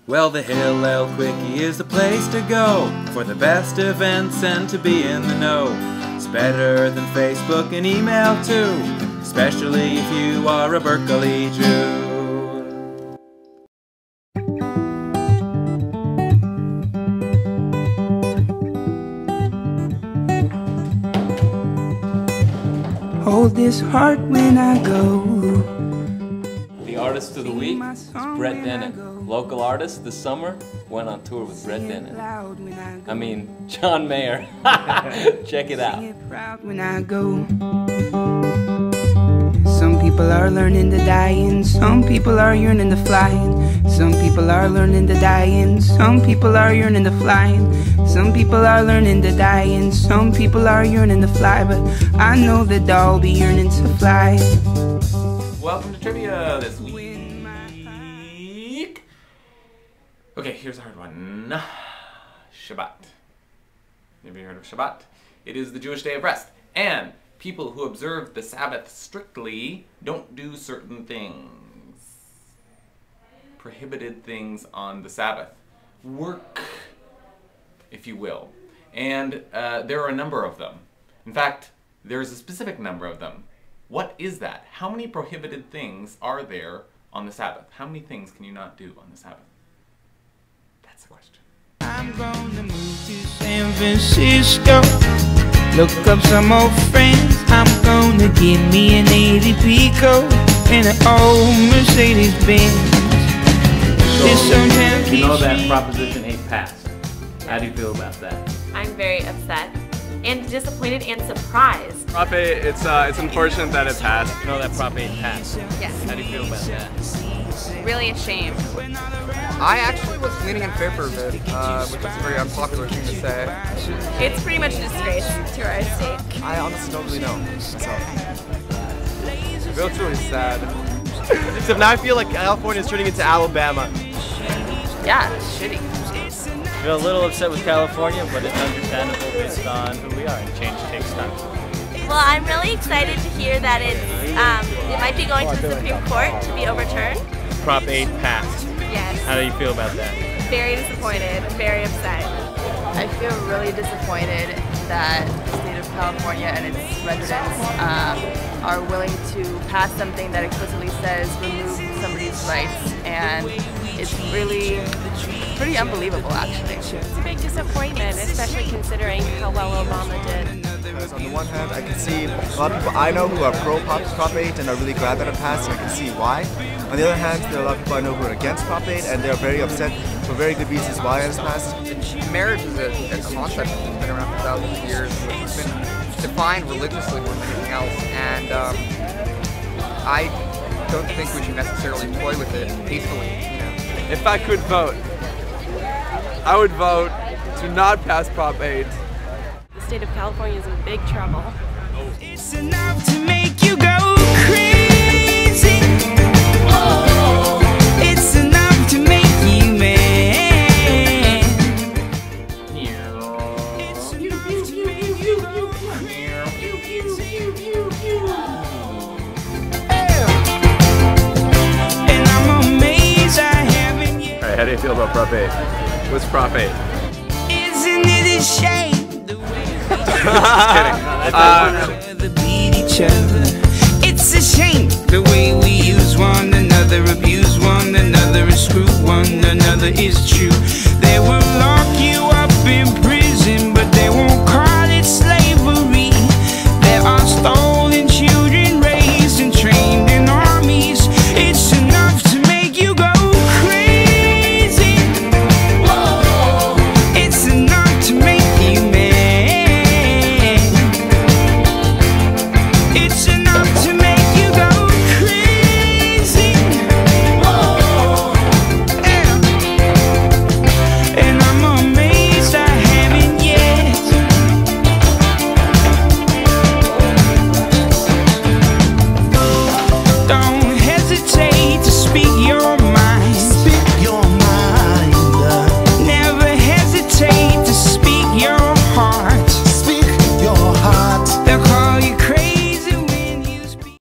Well, the Hillel Quickie is the place to go for the best events and to be in the know. It's better than Facebook and email too, especially if you are a Berkeley Jew. Hold this heart when I go. The artist of the week is Brett Dennen. Local artist this summer went on tour with Brett Dennen. I mean, John Mayer. Check it out. When I go. Some people are learning to die and some people are yearning to fly. Some people are learning to die and some people are yearning to fly. Some people are learning to die and some people are yearning to fly. But I know that I'll be yearning to fly. Welcome to trivia this week. Okay, here's a hard one. Shabbat. Have you heard of Shabbat? It is the Jewish day of rest, and people who observe the Sabbath strictly don't do certain things. Prohibited things on the Sabbath. Work, if you will. And there are a number of them. In fact, there is a specific number of them. What is that? How many prohibited things are there on the Sabbath? How many things can you not do on the Sabbath? That's the question. I'm gonna move to San Francisco. Look up some old friends. I'm gonna get me an 80 Pico and an old Mercedes Benz. So, you know that Proposition 8 passed. How do you feel about that? I'm very upset and disappointed and surprised. Prop 8, it's unfortunate that it passed. You know that Prop 8 passed. Yes. How do you feel about that? Really ashamed. I actually was leaning in favor of it, which is a very unpopular thing to say. It's pretty much a disgrace to our state. I honestly don't really know myself. It feels really sad. Except now I feel like California is turning into Alabama. Yeah, shitty. Feel a little upset with California, but it's understandable based on who we are, and change takes time. Well, I'm really excited to hear that it might be going to the Supreme Court to be overturned. Prop 8 passed. Yes. How do you feel about that? Very disappointed, very upset. I feel really disappointed that the state of California and its residents are willing to pass something that explicitly says remove somebody's rights, and it's really pretty unbelievable, actually. It's a big disappointment, especially considering how well Obama did. Because on the one hand, I can see a lot of people I know who are pro Prop 8 and are really glad that it passed, and I can see why. On the other hand, there are a lot of people I know who are against Prop 8, and they're very upset for very good reasons why it has passed. Marriage is a concept that's been around for thousands of years. It's been defined religiously more than anything else, and I don't think we should necessarily toy with it hastily. You know. If I could vote, I would vote to not pass Prop 8. The state of California is in big trouble. It's enough to make you go crazy. Oh, it's enough to make you mad. It's enough to make you go and I'm amazed I haven't yet. Alright, how do you feel about Prop 8? What's Prop 8? Isn't it a shame? It's a shame the way we use one another, abuse one another, and screw one another is true. They will lock you up in